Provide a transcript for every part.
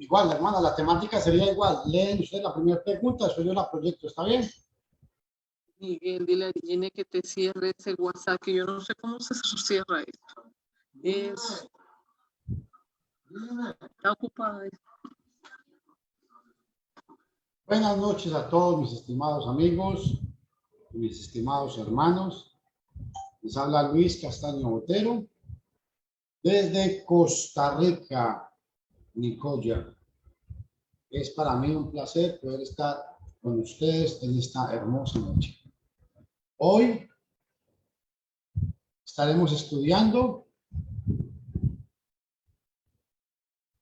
igual, hermana, la temática sería igual. Leen usted la primera pregunta, después yo la proyecto, ¿está bien? Miguel, dile a Gine que te cierre ese WhatsApp, que yo no sé cómo se cierra esto. Está ocupada. Buenas noches a todos mis estimados amigos, mis estimados hermanos. Les habla Luis Castaño Botero desde Costa Rica, Nicoya. Es para mí un placer poder estar con ustedes en esta hermosa noche. Hoy estaremos estudiando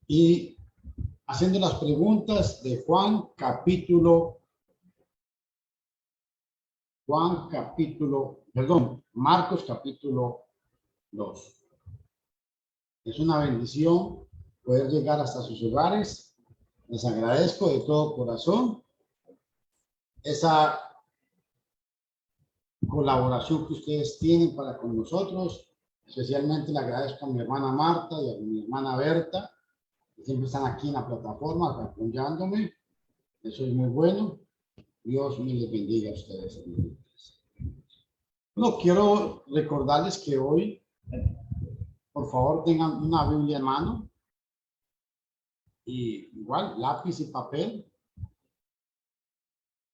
y haciendo las preguntas de Marcos capítulo 2. Es una bendición poder llegar hasta sus hogares. Les agradezco de todo corazón esa colaboración que ustedes tienen para con nosotros. Especialmente le agradezco a mi hermana Marta y a mi hermana Berta, que siempre están aquí en la plataforma apoyándome. Eso es muy bueno. Dios me les bendiga a ustedes. No quiero recordarles que hoy, por favor, tengan una Biblia en mano y igual lápiz y papel,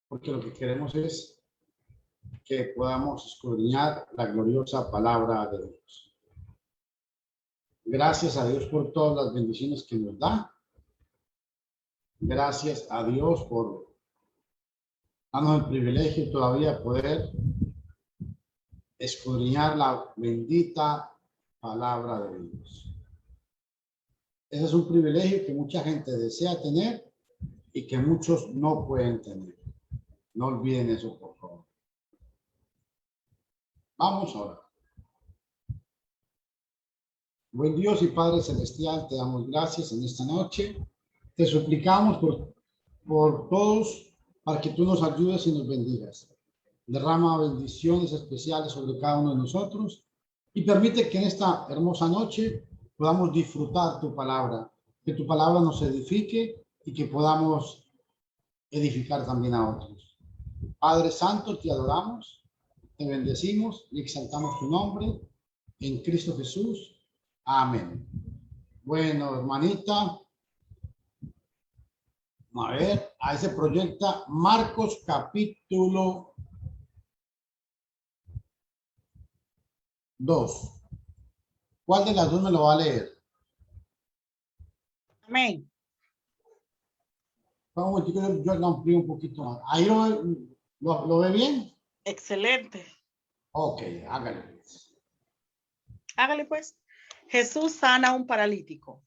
porque lo que queremos es que podamos escudriñar la gloriosa palabra de Dios. Gracias a Dios por todas las bendiciones que nos da. Gracias a Dios por darnos el privilegio todavía de poder escudriñar la bendita palabra de Dios. Ese es un privilegio que mucha gente desea tener y que muchos no pueden tener. No olviden eso, por favor. Vamos ahora. Buen Dios y Padre Celestial, te damos gracias en esta noche. Te suplicamos por todos para que tú nos ayudes y nos bendigas. Derrama bendiciones especiales sobre cada uno de nosotros y permite que en esta hermosa noche podamos disfrutar tu palabra, que tu palabra nos edifique y que podamos edificar también a otros. Padre Santo, te adoramos, te bendecimos y exaltamos tu nombre en Cristo Jesús. Amén. Bueno, hermanita, a ver, ahí se proyecta Marcos capítulo 2. ¿Cuál de las dos me lo va a leer? Amén. Vamos, yo lo amplío un poquito más. ¿Ahí lo ve bien? Excelente. Ok, hágale. Hágale pues. Jesús sana a un paralítico.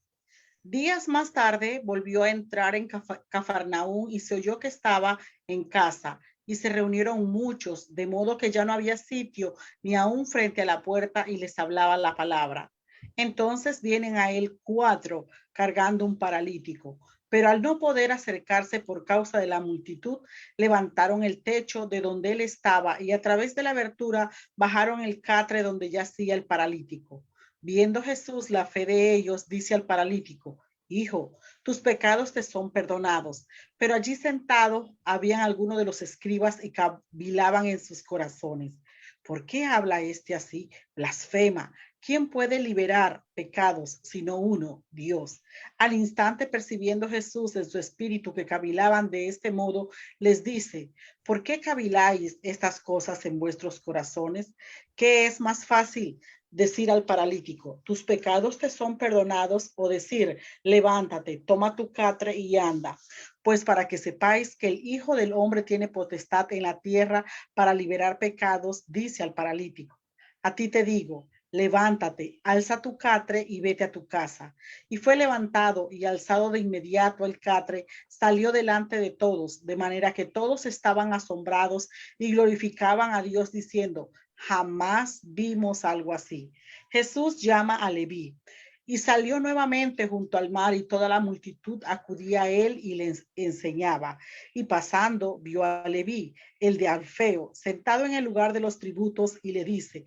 Días más tarde volvió a entrar en Cafarnaúm y se oyó que estaba en casa y se reunieron muchos, de modo que ya no había sitio ni aún frente a la puerta y les hablaba la palabra. Entonces vienen a él 4 cargando un paralítico, pero al no poder acercarse por causa de la multitud, levantaron el techo de donde él estaba y a través de la abertura bajaron el catre donde yacía el paralítico. Viendo Jesús la fe de ellos, dice al paralítico: Hijo, tus pecados te son perdonados. Pero allí sentados habían algunos de los escribas y cavilaban en sus corazones: ¿por qué habla este así? Blasfema. ¿Quién puede liberar pecados sino uno, Dios? Al instante, percibiendo Jesús en su espíritu que cavilaban de este modo, les dice: ¿por qué caviláis estas cosas en vuestros corazones? ¿Qué es más fácil? Decir al paralítico: tus pecados te son perdonados, o decir: levántate, toma tu catre y anda. Pues para que sepáis que el Hijo del Hombre tiene potestad en la tierra para liberar pecados, dice al paralítico: a ti te digo, levántate, alza tu catre y vete a tu casa. Y fue levantado y alzado de inmediato el catre, salió delante de todos, de manera que todos estaban asombrados y glorificaban a Dios diciendo: jamás vimos algo así. Jesús llama a Leví y salió nuevamente junto al mar, y toda la multitud acudía a él y le enseñaba. Y pasando, vio a Leví, el de Alfeo, sentado en el lugar de los tributos, y le dice: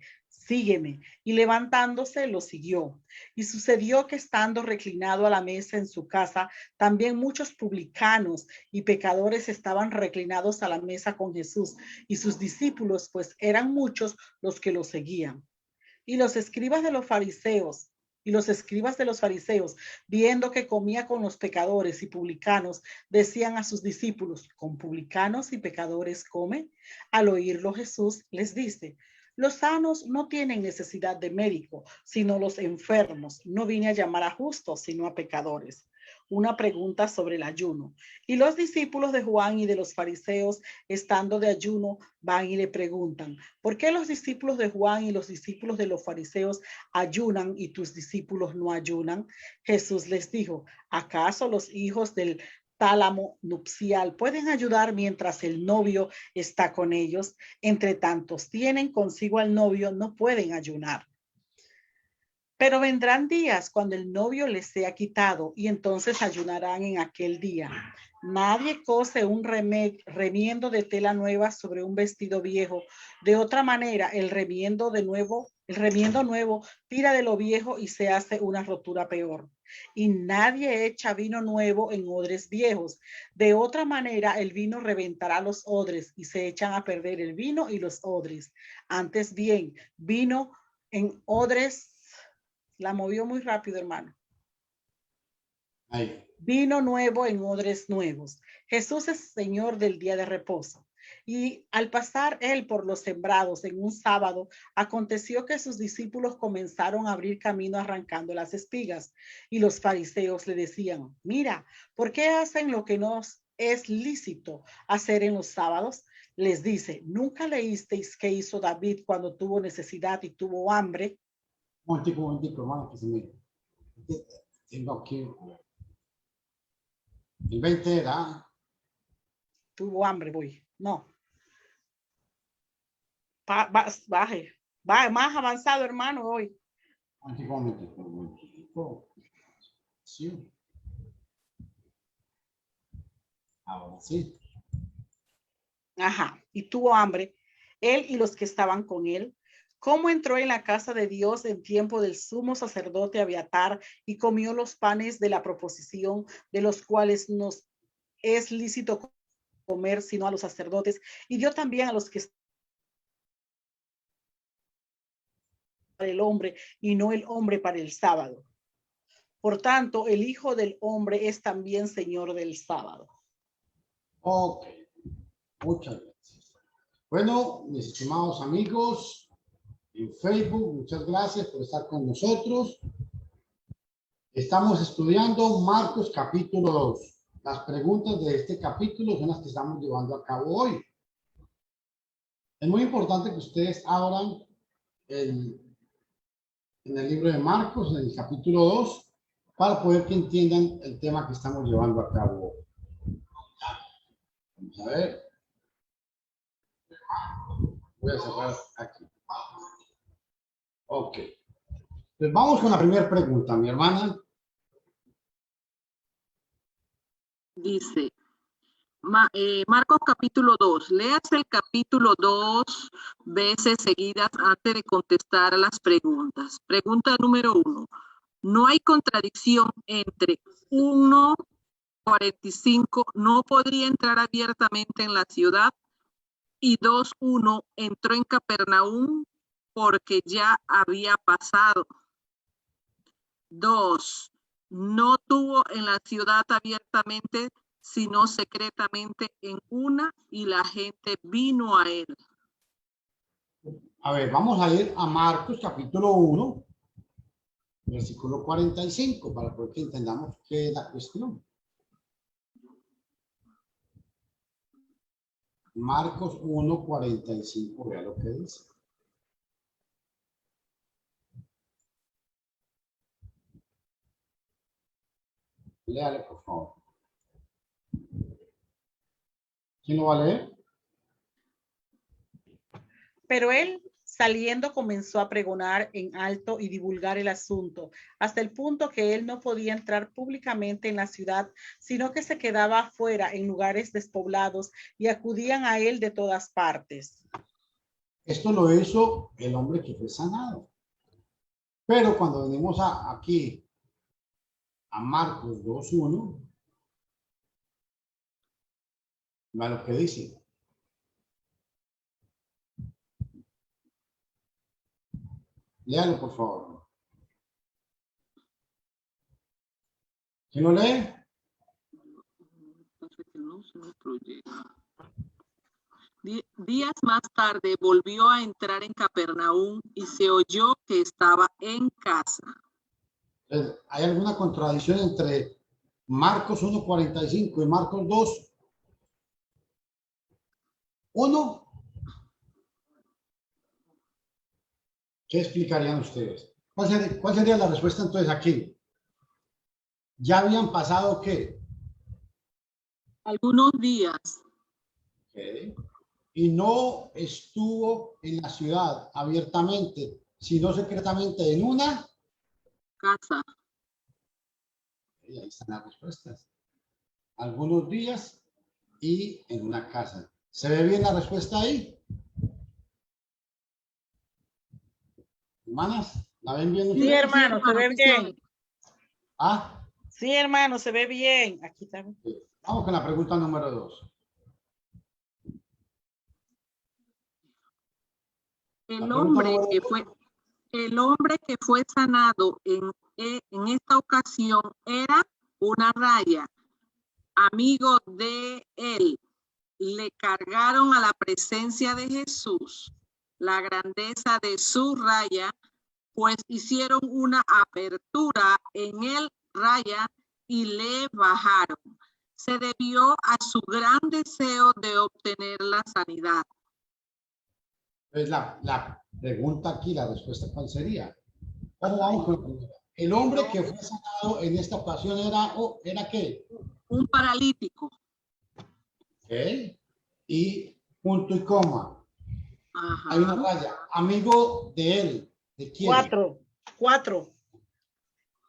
sígueme. Y levantándose lo siguió. Y sucedió que estando reclinado a la mesa en su casa, también muchos publicanos y pecadores estaban reclinados a la mesa con Jesús y sus discípulos, pues eran muchos los que lo seguían. Y los escribas de los fariseos viendo que comía con los pecadores y publicanos, decían a sus discípulos: ¿con publicanos y pecadores come? Al oírlo Jesús les dice: los sanos no tienen necesidad de médico, sino los enfermos. No vine a llamar a justos, sino a pecadores. Una pregunta sobre el ayuno. Y los discípulos de Juan y de los fariseos, estando de ayuno, van y le preguntan: ¿por qué los discípulos de Juan y los discípulos de los fariseos ayunan y tus discípulos no ayunan? Jesús les dijo: ¿acaso los hijos del tálamo nupcial pueden ayudar mientras el novio está con ellos? Entre tantos tienen consigo al novio, no pueden ayunar. Pero vendrán días cuando el novio les sea quitado y entonces ayunarán en aquel día. Nadie cose un remiendo de tela nueva sobre un vestido viejo. De otra manera, el remiendo nuevo tira de lo viejo y se hace una rotura peor. Y nadie echa vino nuevo en odres viejos. De otra manera, el vino reventará los odres y se echan a perder el vino y los odres. Antes bien, vino en odres. La movió muy rápido, hermano. Ahí. Vino nuevo en odres nuevos. Jesús es Señor del día de reposo. Y al pasar él por los sembrados en un sábado, aconteció que sus discípulos comenzaron a abrir camino arrancando las espigas. Y los fariseos le decían: mira, ¿por qué hacen lo que no es lícito hacer en los sábados? Les dice: ¿nunca leísteis qué hizo David cuando tuvo necesidad y tuvo hambre? Un momentico, hermano, que se me... Tengo aquí... El 20 era... Tuvo hambre, voy. No. Baje. Va más avanzado, hermano, hoy. Un momentico. Sí. Ahora sí. Ajá. Y tuvo hambre, él y los que estaban con él. ¿Cómo entró en la casa de Dios en tiempo del sumo sacerdote Abiatar y comió los panes de la proposición, de los cuales nos es lícito comer, sino a los sacerdotes, y dio también a los que para el hombre y no el hombre para el sábado? Por tanto, el Hijo del Hombre es también Señor del sábado. Ok. Muchas gracias. Bueno, mis estimados amigos en Facebook, muchas gracias por estar con nosotros. Estamos estudiando Marcos capítulo 2. Las preguntas de este capítulo son las que estamos llevando a cabo hoy. Es muy importante que ustedes abran en el libro de Marcos, en el capítulo 2, para poder que entiendan el tema que estamos llevando a cabo. Vamos a ver. Voy a cerrar aquí. Ok. Pues vamos con la primera pregunta, mi hermana. Dice, Marcos capítulo 2. Leas el capítulo 2 veces seguidas antes de contestar a las preguntas. Pregunta número 1. No hay contradicción entre 1:45, no podría entrar abiertamente en la ciudad, y 2:1, entró en Capernaum porque ya había pasado. 2, no tuvo en la ciudad abiertamente, sino secretamente en una, y la gente vino a él. A ver, vamos a ir a Marcos capítulo 1, versículo 45, para poder que entendamos qué es la cuestión. Marcos 1, 45, vea lo que dice. Léale, por favor. ¿Quién lo va a leer? Pero él, saliendo, comenzó a pregonar en alto y divulgar el asunto, hasta el punto que él no podía entrar públicamente en la ciudad, sino que se quedaba afuera en lugares despoblados, y acudían a él de todas partes. Esto lo hizo el hombre que fue sanado. Pero cuando venimos aquí a Marcos 2:1, vea lo que dice. Léalo, por favor. ¿Quién lo lee? Días más tarde volvió a entrar en Capernaum y se oyó que estaba en casa. ¿Hay alguna contradicción entre Marcos 1:45 y Marcos 2:1? ¿Qué explicarían ustedes? ¿Cuál sería la respuesta entonces aquí? ¿Ya habían pasado qué? Algunos días. Okay. Y no estuvo en la ciudad abiertamente, sino secretamente en una Casa. Y ahí están las respuestas. Algunos días y en una casa. ¿Se ve bien la respuesta ahí? Hermanas, ¿la ven bien ustedes? Sí, hermano, se ve bien. ¿Ah? Sí, hermano, se ve bien. Aquí está. Vamos con la pregunta número 2. El hombre que fue sanado en esta ocasión era una raya, amigo de él. Le cargaron a la presencia de Jesús la grandeza de su raya, pues hicieron una apertura en el raya y le bajaron. Se debió a su gran deseo de obtener la sanidad. Pues la pregunta aquí, la respuesta, ¿cuál sería? ¿Cómo vamos con la primera? El hombre que fue sanado en esta ocasión ¿era qué? Un paralítico. Ok. Y punto y coma. Ajá. Hay una raya. Amigo de él. ¿De quién? Cuatro.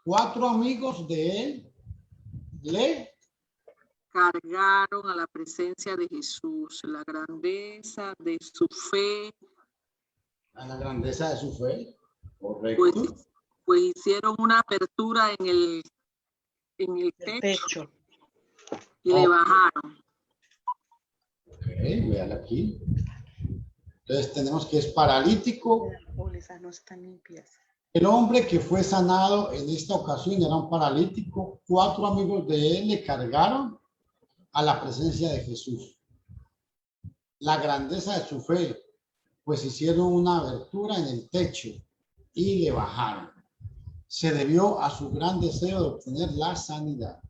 4 amigos de él le cargaron a la presencia de Jesús, la grandeza de su fe. A la grandeza de su fe. Correcto. Pues hicieron una apertura en el techo. Y le bajaron. Ok, véala aquí. Entonces tenemos que es paralítico. Las bolsas no están limpias. El hombre que fue sanado en esta ocasión era un paralítico. 4 amigos de él le cargaron a la presencia de Jesús. La grandeza de su fe, pues hicieron una abertura en el techo y le bajaron. Se debió a su gran deseo de obtener la sanidad.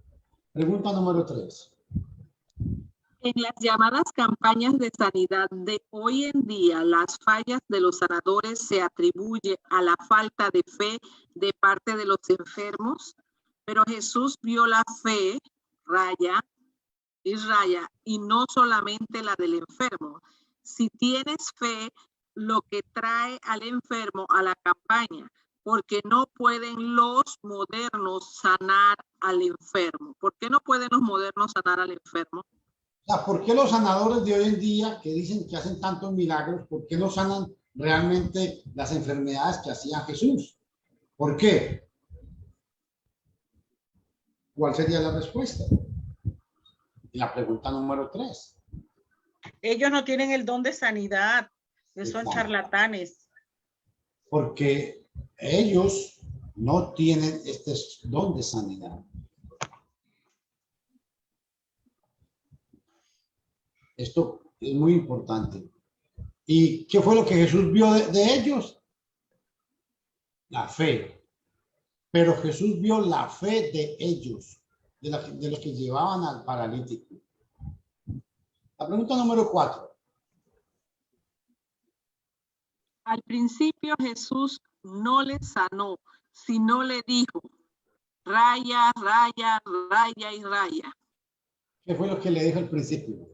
Pregunta número 3. En las llamadas campañas de sanidad de hoy en día, las fallas de los sanadores se atribuyen a la falta de fe de parte de los enfermos, pero Jesús vio la fe, y no solamente la del enfermo. Si tienes fe, lo que trae al enfermo a la campaña, porque no pueden los modernos sanar al enfermo. ¿Por qué no pueden los modernos sanar al enfermo? O sea, ¿por qué los sanadores de hoy en día que dicen que hacen tantos milagros, por qué no sanan realmente las enfermedades que hacía Jesús? ¿Por qué? ¿Cuál sería la respuesta? Y la pregunta número 3. Ellos no tienen el don de sanidad, son charlatanes. Porque ellos no tienen este don de sanidad. Esto es muy importante. ¿Y qué fue lo que Jesús vio de ellos? La fe. Pero Jesús vio la fe de ellos, de los que llevaban al paralítico. La pregunta número 4. Al principio Jesús no le sanó, sino le dijo, raya, raya, raya y raya. ¿Qué fue lo que le dijo al principio?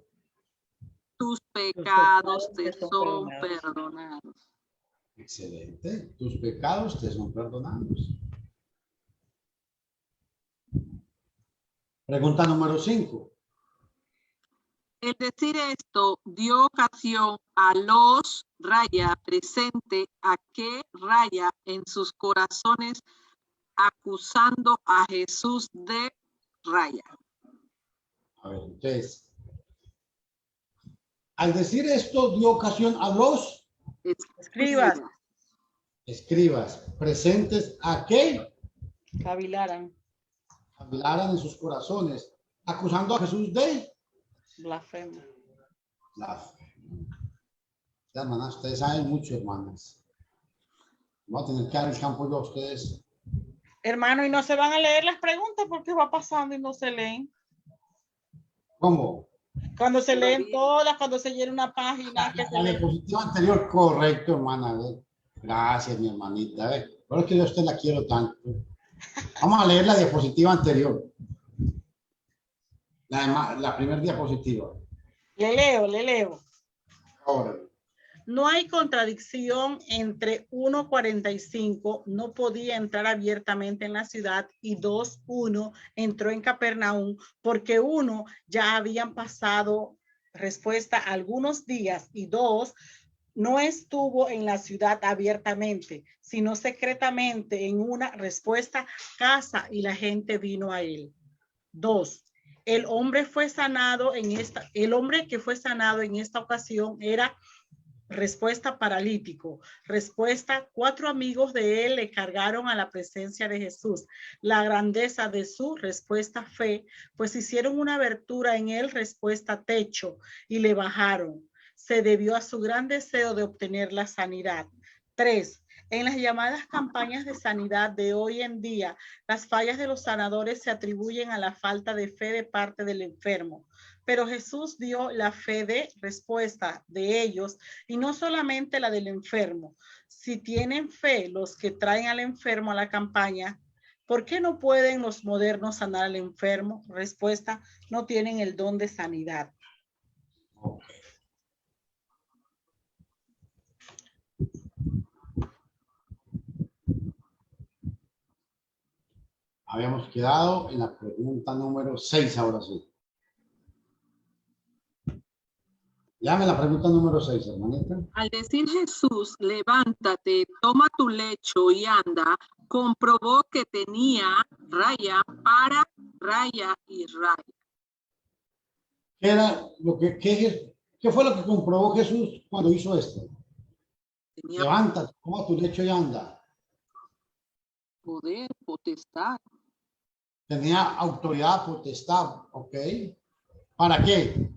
Tus pecados te son perdonados. Excelente. Tus pecados te son perdonados. Pregunta número 5. El decir esto dio ocasión a los presente a que en sus corazones acusando a Jesús de A ver, entonces, al decir esto dio ocasión a los Escribas. escribas presentes a que Cavilaran. hablaran en sus corazones, acusando a Jesús de Blasfemo. Hermanas, ustedes saben mucho, hermanas. Voy a tener que dar el campo yo a ustedes. Hermano, y no se van a leer las preguntas porque va pasando y no se leen. ¿Cómo? Cuando se leen todas, cuando se llena una página. La diapositiva anterior, correcto, hermana. Gracias, mi hermanita. Por eso que yo a usted la quiero tanto. Vamos a leer la diapositiva anterior. La primera diapositiva. Le leo. Ahora. No hay contradicción entre 1:45, no podía entrar abiertamente en la ciudad, y 2:1 entró en Capernaum, porque 1 ya habían pasado respuesta algunos días, y 2 no estuvo en la ciudad abiertamente, sino secretamente en una respuesta casa, y la gente vino a él. 2. El hombre que fue sanado en esta ocasión era respuesta paralítico. Respuesta, 4 amigos de él le cargaron a la presencia de Jesús. La grandeza de su respuesta fe, pues hicieron una abertura en él, respuesta techo, y le bajaron. Se debió a su gran deseo de obtener la sanidad. 3. En las llamadas campañas de sanidad de hoy en día, las fallas de los sanadores se atribuyen a la falta de fe de parte del enfermo. Pero Jesús dio la fe de respuesta de ellos, y no solamente la del enfermo. Si tienen fe los que traen al enfermo a la campaña, ¿por qué no pueden los modernos sanar al enfermo? Respuesta, no tienen el don de sanidad. Okay. Habíamos quedado en la pregunta número 6, ahora sí. Llame la pregunta número 6, hermanita. Al decir Jesús, levántate, toma tu lecho y anda, comprobó que tenía para y raya. ¿Qué era lo qué fue lo que comprobó Jesús cuando hizo esto? Levántate, toma tu lecho y anda. Poder, potestad. Tenía autoridad, potestad, ¿ok? ¿Para qué?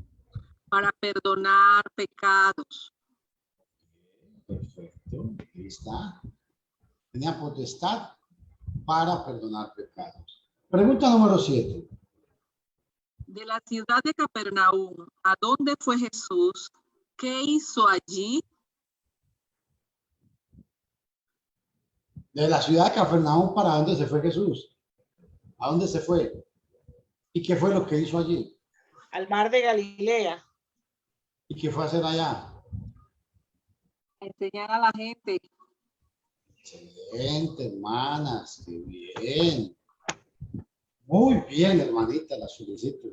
Para perdonar pecados. Perfecto, ahí está. Tenía potestad para perdonar pecados. Pregunta número 7. De la ciudad de Capernaum, ¿a dónde fue Jesús? ¿Qué hizo allí? De la ciudad de Capernaum, ¿para dónde se fue Jesús? ¿A dónde se fue? ¿Y qué fue lo que hizo allí? Al mar de Galilea. ¿Y qué fue a hacer allá? Enseñar a la gente. Excelente, hermanas, qué bien. Muy bien, hermanita, la solicito.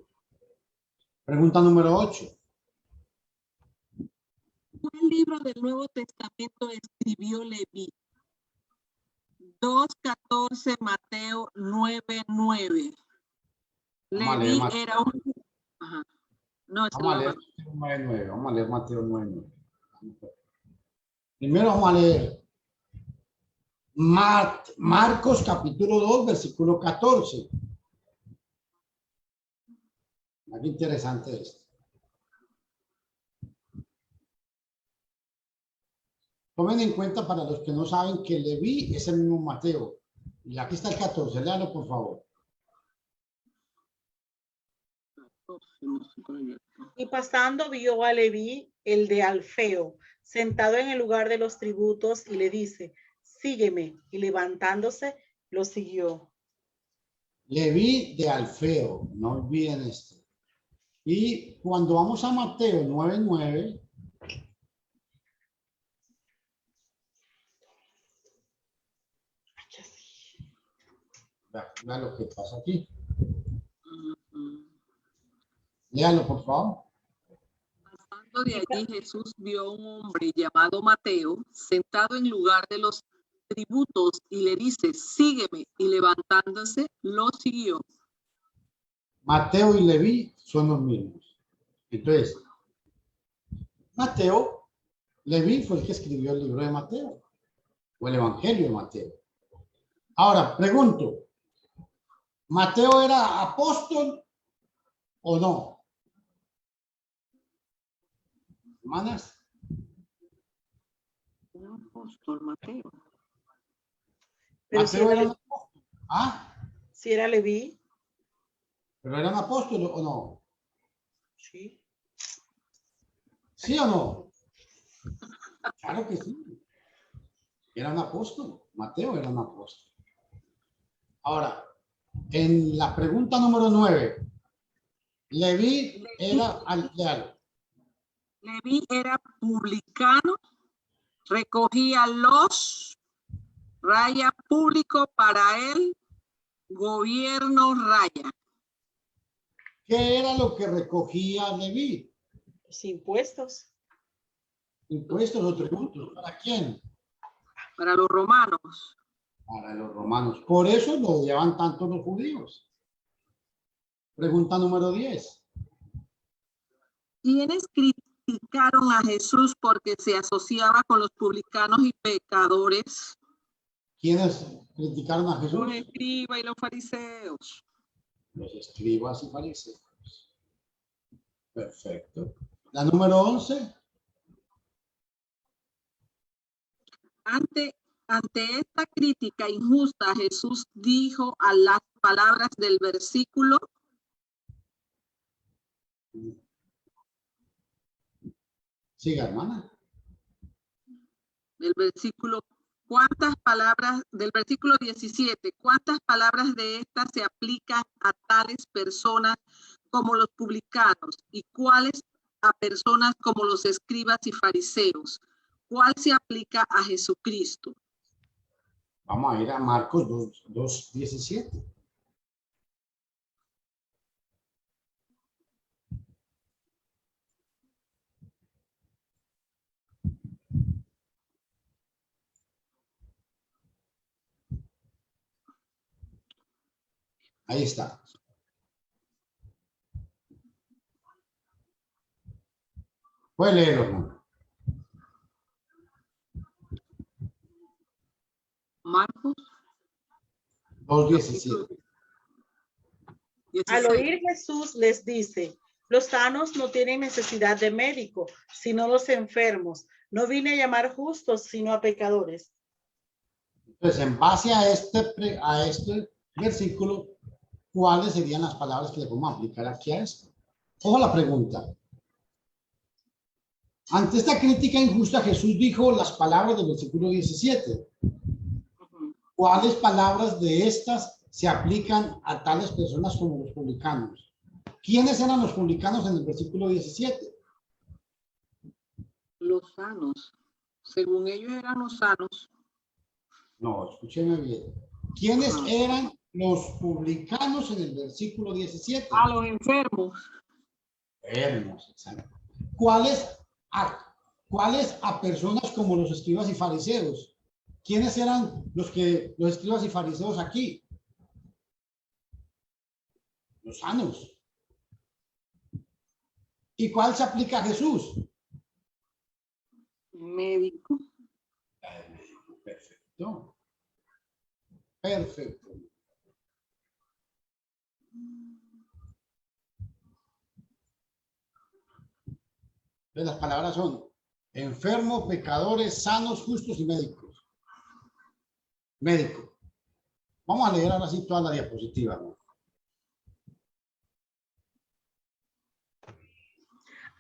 Pregunta número 8. ¿Cuál libro del Nuevo Testamento escribió Leví? 2:14, Mateo 9:9. Leví era un... Ajá. No, es vamos a leer Mateo 9:9. Vamos a leer Mateo 9:9. Primero vamos a leer Marcos capítulo 2, versículo 14. Qué interesante esto. Tomen en cuenta, para los que no saben, que Leví es el mismo Mateo. Y aquí está el 14. Léalo, por favor. Y pasando vio a Leví, el de Alfeo, sentado en el lugar de los tributos, y le dice, sígueme. Y levantándose, lo siguió. Leví de Alfeo, no olviden esto. Y cuando vamos a Mateo 9:9, vea lo que pasa aquí. Léalo, por favor. Saliendo de allí, Jesús vio a un hombre llamado Mateo sentado en lugar de los tributos y le dice, sígueme. Y levantándose, lo siguió. Mateo y Leví son los mismos. Entonces, Mateo, Leví fue el que escribió el libro de Mateo, o el Evangelio de Mateo. Ahora, pregunto, ¿Mateo era apóstol o no? Hermanas. Un apóstol, Mateo. Pero Mateo era un apóstol. Ah, si era Leví. pero era un apóstol o no. Sí. ¿Sí o no? Claro que sí. Era un apóstol. Mateo era un apóstol. Ahora, en la pregunta número 9, Leví era aldeano. Leví era publicano, recogía los raya público para el gobierno raya. ¿Qué era lo que recogía Leví? Los impuestos. Impuestos o tributos. ¿Para quién? Para los romanos. Para los romanos. Por eso lo odiaban tanto los judíos. Pregunta número 10. ¿Quiénes criticaron a Jesús porque se asociaba con los publicanos y pecadores? ¿Quiénes criticaron a Jesús? Los escribas y los fariseos. Los escribas y fariseos. Perfecto. La número 11. Ante esta crítica injusta, Jesús dijo a las palabras del versículo. Siga, hermana. Del versículo, ¿cuántas palabras, del versículo 17, cuántas palabras de estas se aplican a tales personas como los publicanos y cuáles a personas como los escribas y fariseos? ¿Cuál se aplica a Jesucristo? Vamos a ir a Marcos 2:17. Ahí está. Puede leerlo, hermano. Marcos 2:17. Al oír Jesús les dice, los sanos no tienen necesidad de médico, sino los enfermos. No vine a llamar justos, sino a pecadores. Entonces, en base a este versículo, ¿cuáles serían las palabras que le podemos aplicar aquí a esto? Ojo la pregunta. Ante esta crítica injusta, Jesús dijo las palabras del versículo 17. ¿Cuáles palabras de estas se aplican a tales personas como los publicanos? ¿Quiénes eran los publicanos en el versículo 17? Los sanos. Según ellos eran los sanos. No, escúcheme bien. ¿Quiénes eran los publicanos en el versículo 17? A los enfermos. Enfermos, exacto. ¿Cuáles a personas como los escribas y fariseos? ¿Quiénes eran los escribas y fariseos aquí? Los sanos. ¿Y cuál se aplica a Jesús? Médico. Perfecto. Perfecto. Entonces, las palabras son enfermos, pecadores, sanos, justos y médicos. Médico. Vamos a leer ahora sí toda la diapositiva, ¿no?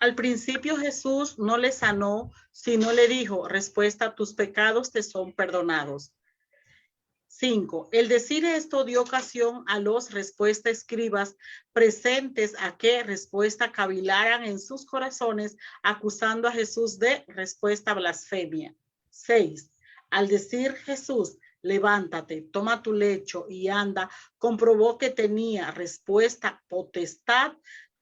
Al principio Jesús no le sanó, sino le dijo, respuesta, tus pecados te son perdonados. 5. El decir esto dio ocasión a los respuesta escribas presentes a que respuesta cavilaran en sus corazones, acusando a Jesús de respuesta blasfemia. 6. Al decir Jesús, levántate, toma tu lecho y anda, comprobó que tenía respuesta potestad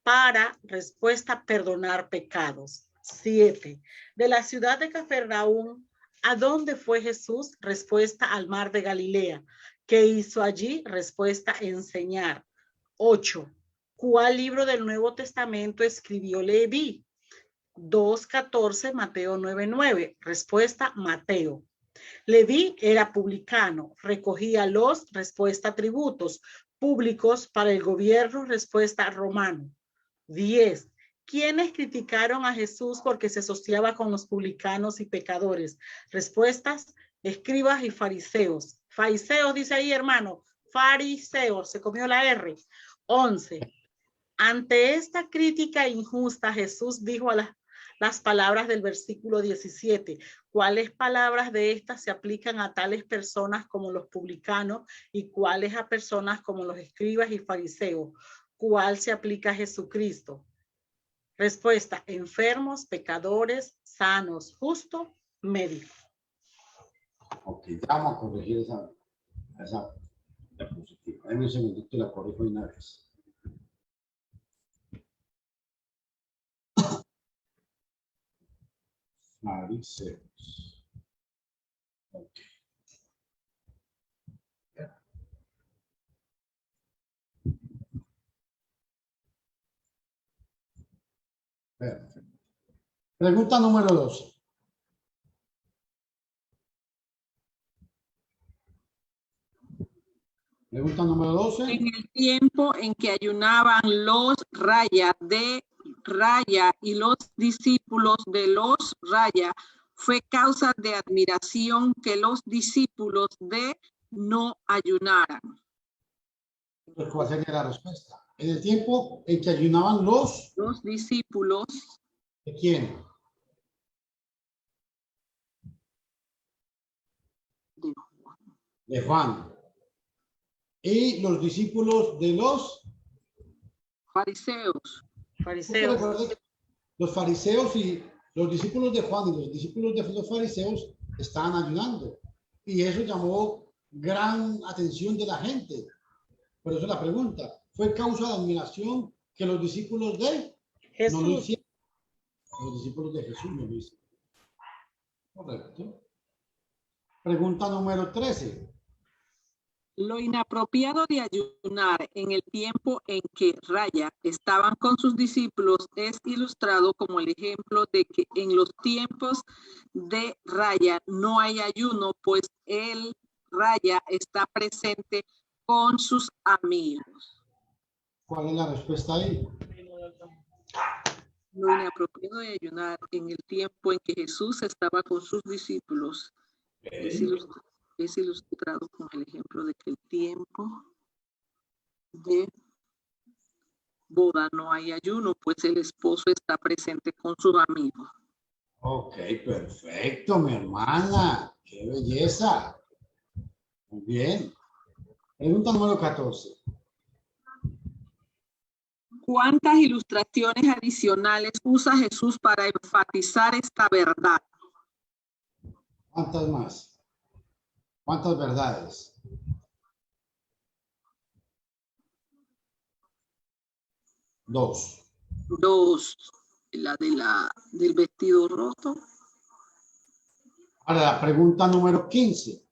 para respuesta perdonar pecados. 7. De la ciudad de Cafarnaúm, ¿a dónde fue Jesús? Respuesta, al mar de Galilea. ¿Qué hizo allí? Respuesta, enseñar. 8. ¿Cuál libro del Nuevo Testamento escribió Leví? 2:14, Mateo 9:9. Respuesta, Mateo. Leví era publicano, recogía los, respuesta, tributos públicos para el gobierno, respuesta, romano. 10. ¿Quiénes criticaron a Jesús porque se asociaba con los publicanos y pecadores? Respuestas, escribas y fariseos. Fariseos, dice ahí, hermano. Fariseos, se comió la R. 11. Ante esta crítica injusta, Jesús dijo a las palabras del versículo 17. ¿Cuáles palabras de estas se aplican a tales personas como los publicanos y cuáles a personas como los escribas y fariseos? ¿Cuál se aplica a Jesucristo? Respuesta, enfermos, pecadores, sanos, justo, médico. Ok, ya vamos a corregir esa diapositiva. Dame un segundito y la corrijo de una vez. Fariseos. Ok. Perfecto. Pregunta número 12. Pregunta número 12. En el tiempo en que ayunaban los raya y los discípulos de los raya, fue causa de admiración que los discípulos de no ayunaran. Pues, ¿cuál sería la respuesta? En el tiempo en que ayunaban los discípulos ¿de quién? De Juan. Y los discípulos de los fariseos. Los fariseos y los discípulos de Juan y los discípulos de los fariseos estaban ayunando. Y eso llamó gran atención de la gente. Por eso la pregunta, ¿fue causa de admiración que los discípulos de Jesús no lo hicieron? Los discípulos de Jesús no lo hicieron. Correcto. Pregunta número 13. Lo inapropiado de ayunar en el tiempo en que raya estaban con sus discípulos es ilustrado como el ejemplo de que en los tiempos de raya no hay ayuno, pues el raya está presente con sus amigos. ¿Cuál es la respuesta ahí? Lo inapropiado de ayunar en el tiempo en que Jesús estaba con sus discípulos es ilustrado con el ejemplo de que el tiempo de boda no hay ayuno, pues el esposo está presente con sus amigos. Ok, perfecto, mi hermana. ¡Qué belleza! Muy bien. Pregunta número 14. ¿Cuántas ilustraciones adicionales usa Jesús para enfatizar esta verdad? ¿Cuántas más? ¿Cuántas verdades? Dos. La del vestido roto. Ahora la pregunta número 15.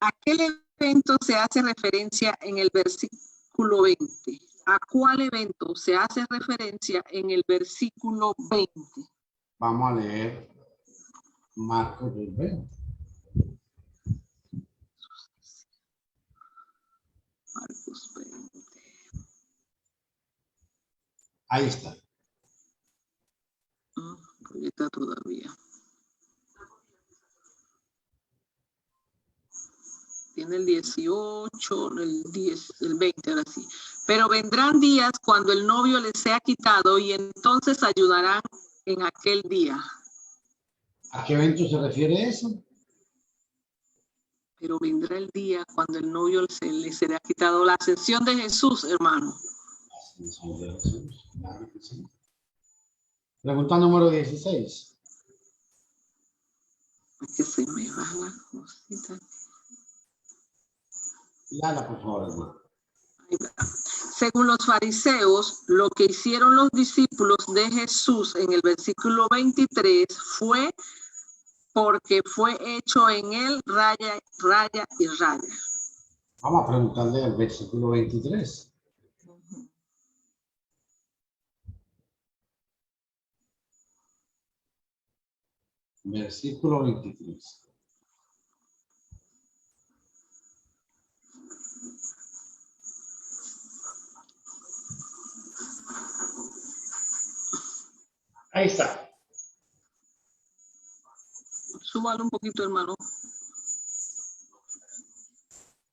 ¿A qué evento se hace referencia en el versículo 20? ¿A cuál evento se hace referencia en el versículo 20? Vamos a leer Marcos 2:20. Marcos 20. Ahí está. Ahí está todavía. Tiene el 18, el 10, el 20, ahora sí. Pero vendrán días cuando el novio les sea quitado y entonces ayudarán en aquel día. ¿A qué evento se refiere eso? Pero vendrá el día cuando el novio le será quitado. La ascensión de Jesús, hermano. La ascensión de Jesús. Claro que sí. Pregunta número 16. Es que se me va la cosita. Lala, por favor, hermano. Según los fariseos, lo que hicieron los discípulos de Jesús en el versículo 23 fue porque fue hecho en él raya, raya y raya. Vamos a preguntarle al versículo 23. Versículo 23. Ahí está. Súbalo un poquito, hermano.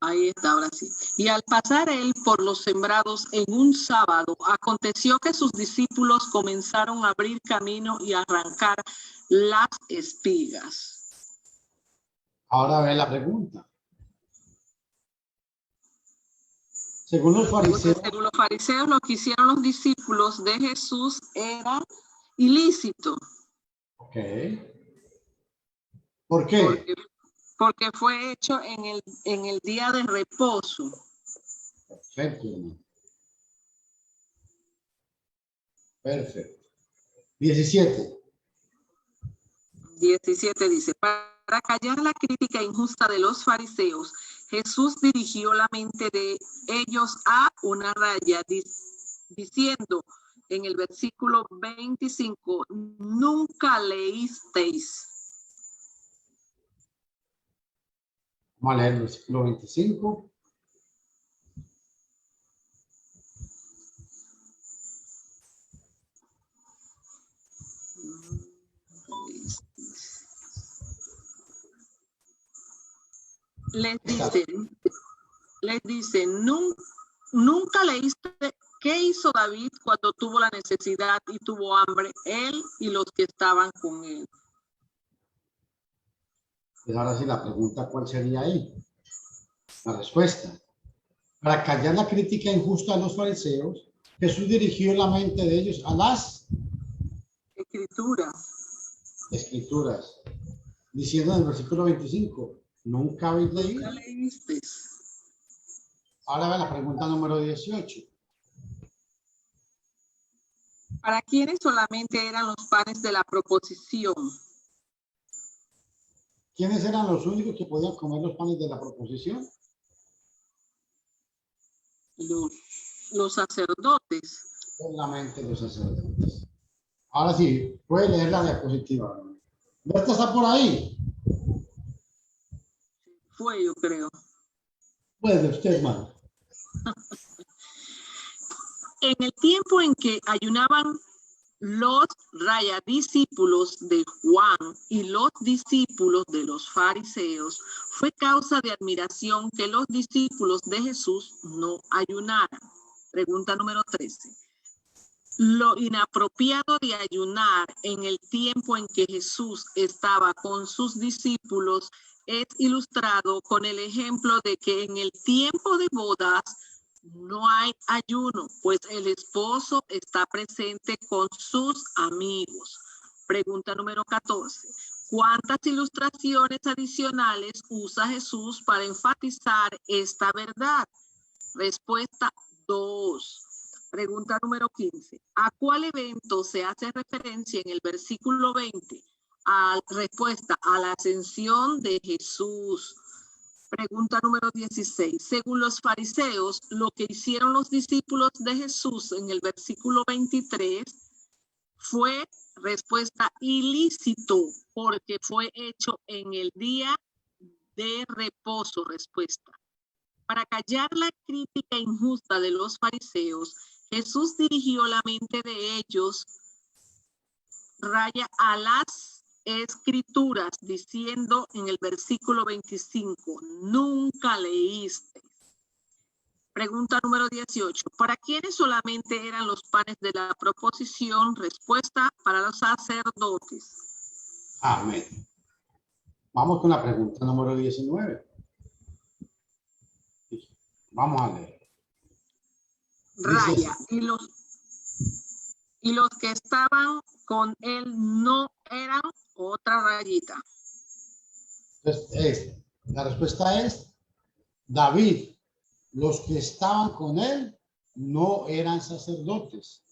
Ahí está, ahora sí. Y al pasar él por los sembrados en un sábado, aconteció que sus discípulos comenzaron a abrir camino y a arrancar las espigas. Ahora ve la pregunta. Según los fariseos, Lo que hicieron los discípulos de Jesús era ilícito. ok. ¿Por qué? Porque fue hecho en el día de reposo. Perfecto, hermano. Perfecto. 17. 17 dice, para callar la crítica injusta de los fariseos, Jesús dirigió la mente de ellos a una raya, diciendo en el versículo 25, nunca leísteis. Vamos a leer el versículo 25. Les dicen, nunca leíste qué hizo David cuando tuvo la necesidad y tuvo hambre, él y los que estaban con él. Pues ahora sí la pregunta, ¿cuál sería ahí? La respuesta. Para callar la crítica injusta de los fariseos, Jesús dirigió la mente de ellos a las escrituras, diciendo en el versículo 25, ¿nunca habéis leído? ¿Nunca leíste? Ahora va la pregunta número 18. ¿Para quiénes solamente eran los panes de la proposición? ¿Quiénes eran los únicos que podían comer los panes de la proposición? Los sacerdotes. Solamente los sacerdotes. Ahora sí, puede leer la diapositiva. ¿Berta está por ahí? Fue, yo creo. Puede usted, hermano. En el tiempo en que ayunaban los discípulos de Juan y los discípulos de los fariseos, fue causa de admiración que los discípulos de Jesús no ayunaran. Pregunta número 13. Lo inapropiado de ayunar en el tiempo en que Jesús estaba con sus discípulos es ilustrado con el ejemplo de que en el tiempo de bodas no hay ayuno, pues el esposo está presente con sus amigos. Pregunta número 14. ¿Cuántas ilustraciones adicionales usa Jesús para enfatizar esta verdad? Respuesta 2. Pregunta número 15. ¿A cuál evento se hace referencia en el versículo 20? Respuesta, a la ascensión de Jesús. Pregunta número 16. Según los fariseos, lo que hicieron los discípulos de Jesús en el versículo 23 fue, respuesta, ilícito, porque fue hecho en el día de reposo. Respuesta. Para callar la crítica injusta de los fariseos, Jesús dirigió la mente de ellos a las escrituras, diciendo en el versículo 25, nunca leíste. Pregunta número 18. ¿Para quiénes solamente eran los panes de la proposición? Respuesta, para los sacerdotes. Amén. Vamos con la pregunta número 19. Vamos a leer. Raya. Y los que estaban con él no eran otra rayita. Entonces, la respuesta es David los que estaban con él no eran sacerdotes.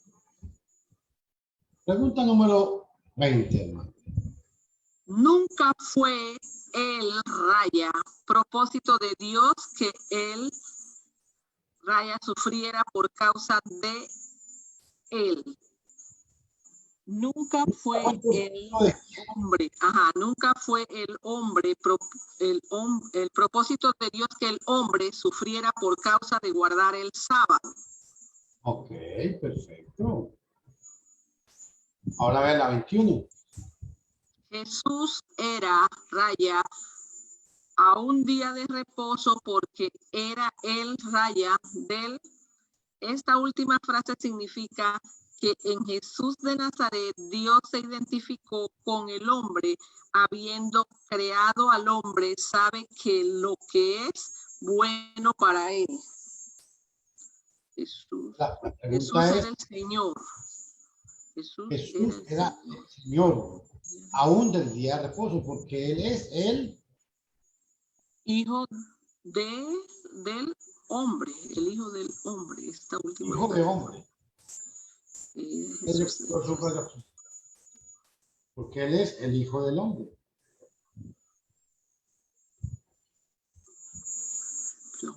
Pregunta número 20, hermano. Nunca fue el raya propósito de Dios que el raya sufriera por causa de él. Nunca fue el hombre, nunca fue el hombre, el propósito de Dios que el hombre sufriera por causa de guardar el sábado. Ok, perfecto. Ahora ve la 21. Jesús era raya a un día de reposo porque era el raya del. Esta última frase significa que en Jesús de Nazaret Dios se identificó con el hombre, habiendo creado al hombre, sabe que lo que es bueno para él. Jesús era el Señor. Jesús era el Señor, aún del día de reposo, porque Él es el Hijo del hombre, el Hijo del hombre, esta última Hijo de hombre. Porque Él es el Hijo del hombre.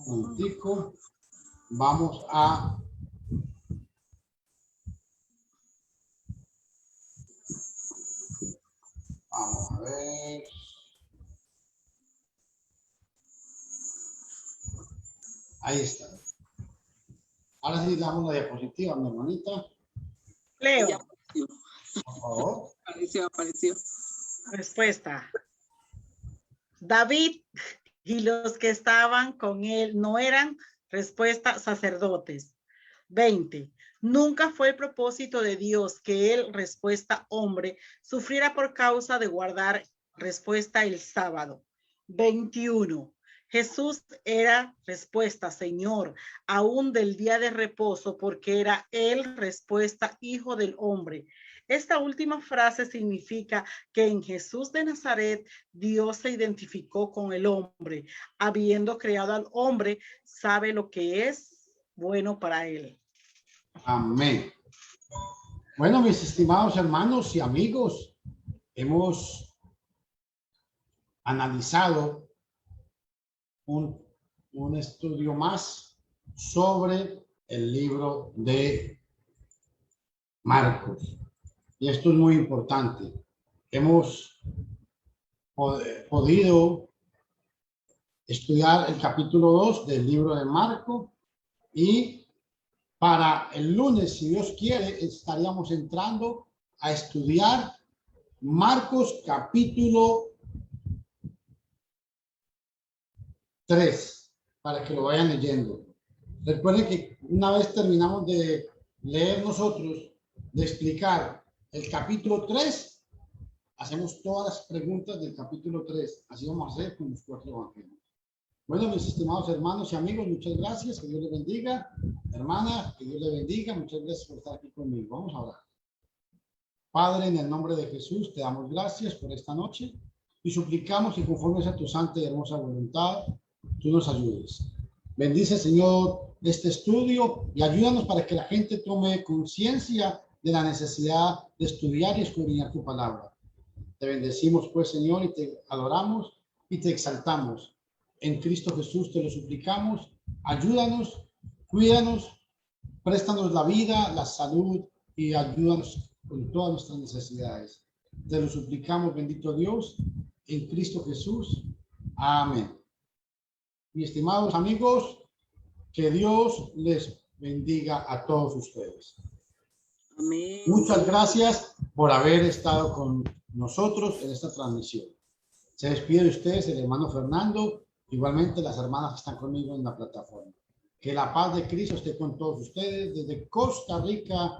Un momentico. Vamos a ver. Ahí está. Ahora sí damos la diapositiva, mi hermanita. Leo. Por favor. Apareció. Respuesta. David y los que estaban con él no eran, respuesta, sacerdotes. 20. Nunca fue el propósito de Dios que él, respuesta, hombre, sufriera por causa de guardar, respuesta, el sábado. 21. Jesús era, respuesta, Señor, aún del día de reposo, porque era él, respuesta, Hijo del hombre. Esta última frase significa que en Jesús de Nazaret Dios se identificó con el hombre, habiendo creado al hombre, sabe lo que es bueno para él. Amén. Bueno, mis estimados hermanos y amigos, hemos analizado un estudio más sobre el libro de Marcos. Y esto es muy importante. Hemos podido estudiar el capítulo 2 del libro de Marcos y para el lunes, si Dios quiere, estaríamos entrando a estudiar Marcos capítulo 3, para que lo vayan leyendo. Recuerden que una vez terminamos de leer nosotros, de explicar el capítulo 3, hacemos todas las preguntas del capítulo 3. Así vamos a hacer con los 4 evangelios. Bueno, mis estimados hermanos y amigos, muchas gracias. Que Dios les bendiga. Hermana, que Dios les bendiga. Muchas gracias por estar aquí conmigo. Vamos a orar. Padre, en el nombre de Jesús, te damos gracias por esta noche y suplicamos que conforme a tu santa y hermosa voluntad, tú nos ayudes. Bendice, Señor, este estudio y ayúdanos para que la gente tome conciencia de la necesidad de estudiar y escudriñar tu palabra. Te bendecimos, pues, Señor, y te adoramos y te exaltamos. En Cristo Jesús te lo suplicamos. Ayúdanos, cuídanos, préstanos la vida, la salud y ayúdanos con todas nuestras necesidades. Te lo suplicamos, bendito Dios, en Cristo Jesús. Amén. Mis estimados amigos, que Dios les bendiga a todos ustedes. Amén. Muchas gracias por haber estado con nosotros en esta transmisión. Se despide de ustedes el hermano Fernando, igualmente las hermanas que están conmigo en la plataforma. Que la paz de Cristo esté con todos ustedes desde Costa Rica,